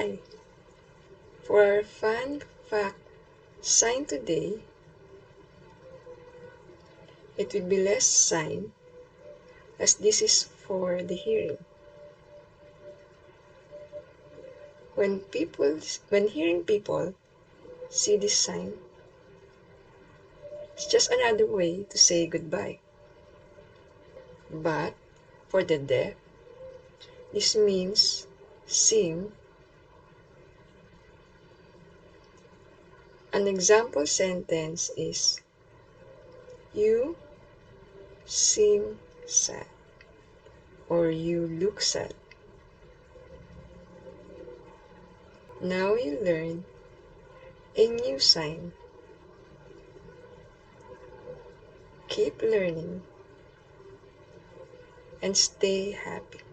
Hi! For our fun fact sign today, it will be less sign as this is for the hearing. When hearing people see this sign, it's just another way to say goodbye. But for the deaf, this means sing. An example sentence is, you seem sad, or you look sad. Now you learn a new sign. Keep learning and stay happy.